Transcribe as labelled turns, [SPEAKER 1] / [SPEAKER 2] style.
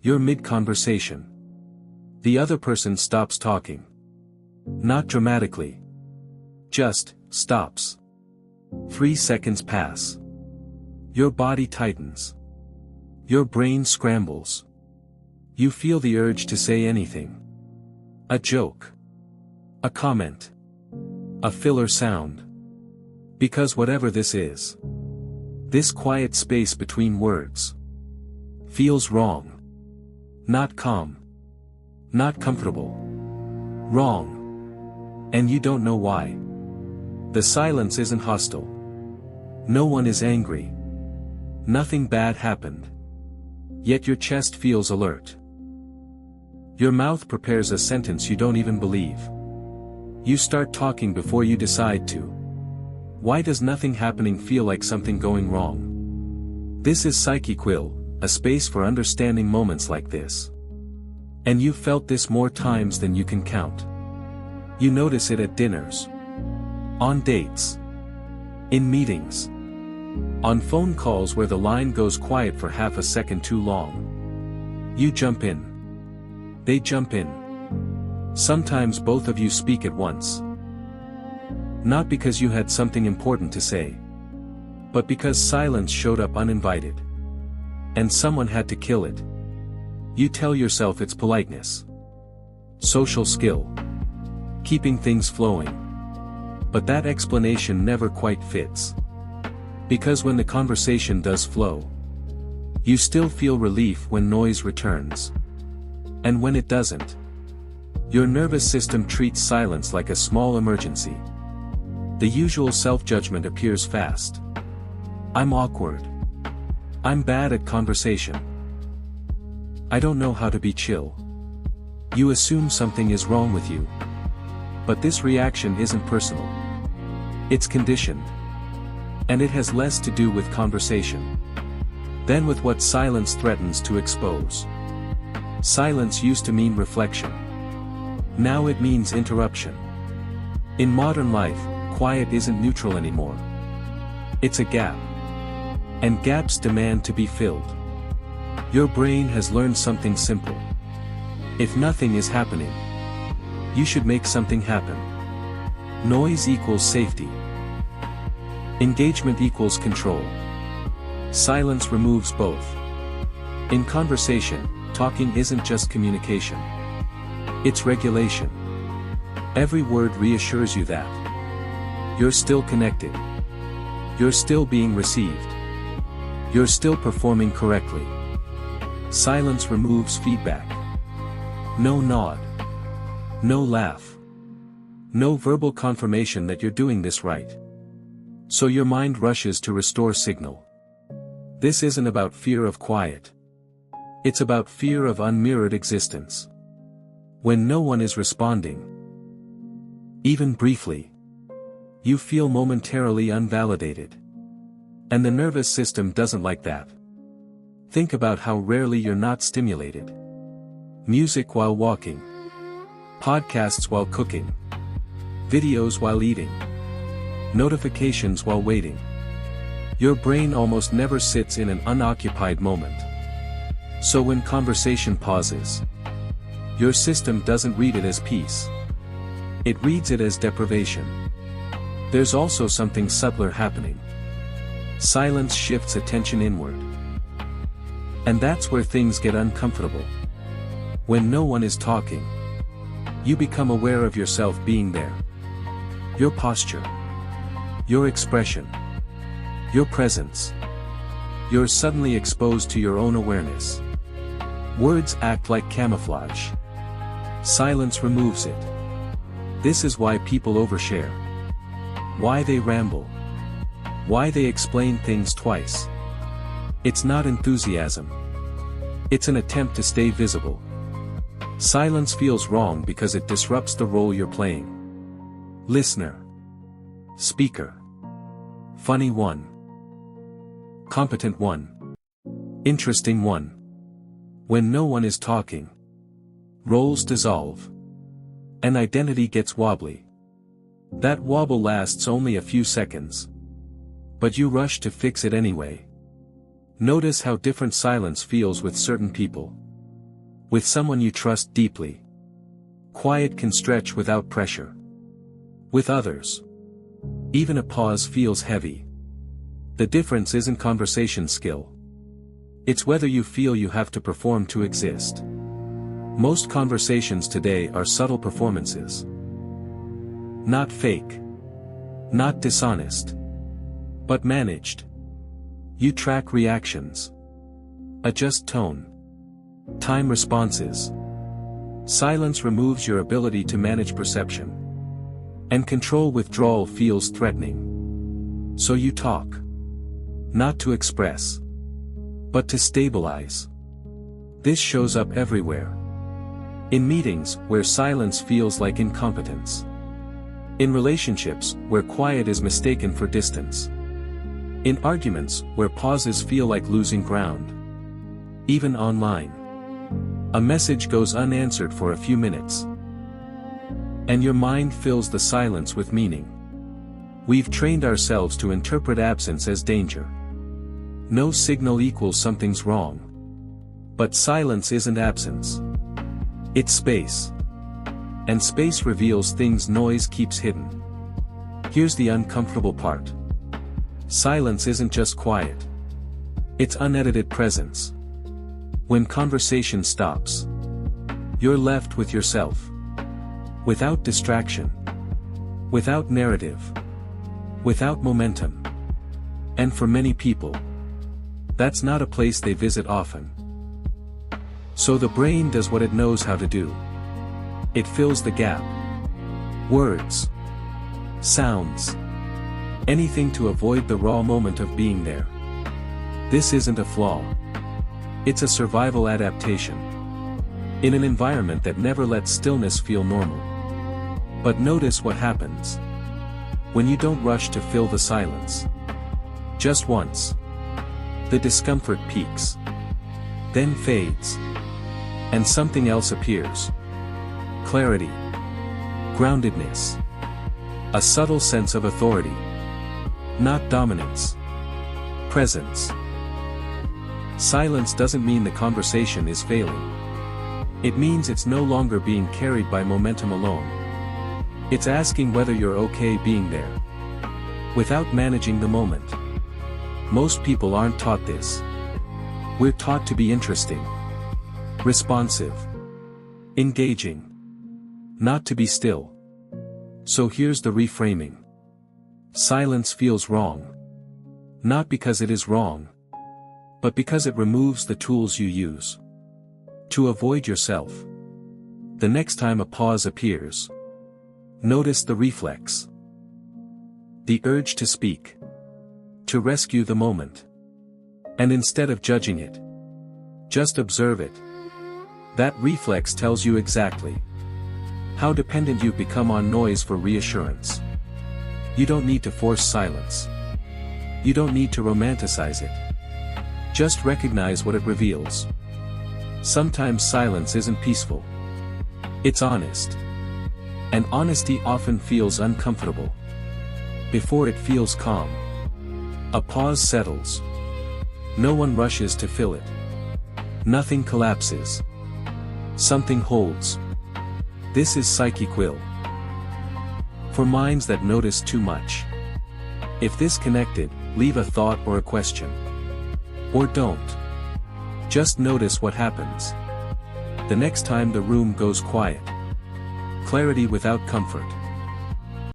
[SPEAKER 1] You're mid-conversation. The other person stops talking. Not dramatically. Just stops. 3 seconds pass. Your body tightens. Your brain scrambles. You feel the urge to say anything. A joke. A comment. A filler sound. Because whatever this is, this quiet space between words, feels wrong. Not calm. Not comfortable. Wrong. And you don't know why. The silence isn't hostile. No one is angry. Nothing bad happened. Yet your chest feels alert. Your mouth prepares a sentence you don't even believe. You start talking before you decide to. Why does nothing happening feel like something going wrong? This is PsycheQuill, a space for understanding moments like this. And you've felt this more times than you can count. You notice it at dinners. On dates. In meetings. On phone calls where the line goes quiet for half a second too long. You jump in. They jump in. Sometimes both of you speak at once. Not because you had something important to say, but because silence showed up uninvited. And someone had to kill it. You tell yourself it's politeness. Social skill. Keeping things flowing. But that explanation never quite fits. Because when the conversation does flow, you still feel relief when noise returns. And when it doesn't, your nervous system treats silence like a small emergency. The usual self-judgment appears fast. I'm awkward. I'm bad at conversation. I don't know how to be chill. You assume something is wrong with you. But this reaction isn't personal. It's conditioned. And it has less to do with conversation than with what silence threatens to expose. Silence used to mean reflection. Now it means interruption. In modern life, quiet isn't neutral anymore. It's a gap. And gaps demand to be filled. Your brain has learned something simple. If nothing is happening, you should make something happen. Noise equals safety. Engagement equals control. Silence removes both. In conversation, talking isn't just communication. It's regulation. Every word reassures you that you're still connected. You're still being received. You're still performing correctly. Silence removes feedback. No nod. No laugh. No verbal confirmation that you're doing this right. So your mind rushes to restore signal. This isn't about fear of quiet. It's about fear of unmirrored existence. When no one is responding, even briefly, you feel momentarily unvalidated. And the nervous system doesn't like that. Think about how rarely you're not stimulated. Music while walking. Podcasts while cooking. Videos while eating. Notifications while waiting. Your brain almost never sits in an unoccupied moment. So when conversation pauses, your system doesn't read it as peace. It reads it as deprivation. There's also something subtler happening. Silence shifts attention inward. And that's where things get uncomfortable. When no one is talking, you become aware of yourself being there. Your posture. Your expression. Your presence. You're suddenly exposed to your own awareness. Words act like camouflage. Silence removes it. This is why people overshare. Why they ramble. Why they explain things twice. It's not enthusiasm. It's an attempt to stay visible. Silence feels wrong because it disrupts the role you're playing. Listener. Speaker. Funny one. Competent one. Interesting one. When no one is talking, roles dissolve. An identity gets wobbly. That wobble lasts only a few seconds. But you rush to fix it anyway. Notice how different silence feels with certain people. With someone you trust deeply. Quiet can stretch without pressure. With others, even a pause feels heavy. The difference isn't conversation skill. It's whether you feel you have to perform to exist. Most conversations today are subtle performances. Not fake. Not dishonest. But managed. You track reactions. Adjust tone. Time responses. Silence removes your ability to manage perception. And control withdrawal feels threatening. So you talk. Not to express. But to stabilize. This shows up everywhere. In meetings, where silence feels like incompetence. In relationships, where quiet is mistaken for distance. In arguments, where pauses feel like losing ground. Even online. A message goes unanswered for a few minutes. And your mind fills the silence with meaning. We've trained ourselves to interpret absence as danger. No signal equals something's wrong. But silence isn't absence. It's space. And space reveals things noise keeps hidden. Here's the uncomfortable part. Silence isn't just quiet. It's unedited presence. When conversation stops, you're left with yourself. Without distraction. Without narrative. Without momentum. And for many people, that's not a place they visit often. So the brain does what it knows how to do. It fills the gap. Words. Sounds. Anything to avoid the raw moment of being there. This isn't a flaw. It's a survival adaptation. In an environment that never lets stillness feel normal. But notice what happens. When you don't rush to fill the silence. Just once. The discomfort peaks. Then fades. And something else appears. Clarity. Groundedness. A subtle sense of authority. Not dominance. Presence. Silence doesn't mean the conversation is failing. It means it's no longer being carried by momentum alone. It's asking whether you're okay being there. Without managing the moment. Most people aren't taught this. We're taught to be interesting. Responsive. Engaging. Not to be still. So here's the reframing. Silence feels wrong. Not because it is wrong. But because it removes the tools you use. To avoid yourself. The next time a pause appears. Notice the reflex. The urge to speak. To rescue the moment. And instead of judging it, just observe it. That reflex tells you exactly how dependent you've become on noise for reassurance. You don't need to force silence. You don't need to romanticize it. Just recognize what it reveals. Sometimes silence isn't peaceful. It's honest. And honesty often feels uncomfortable. Before it feels calm. A pause settles. No one rushes to fill it. Nothing collapses. Something holds. This is PsycheQuill. For minds that notice too much. If this connected, leave a thought or a question. Or don't. Just notice what happens. The next time the room goes quiet. Clarity without comfort.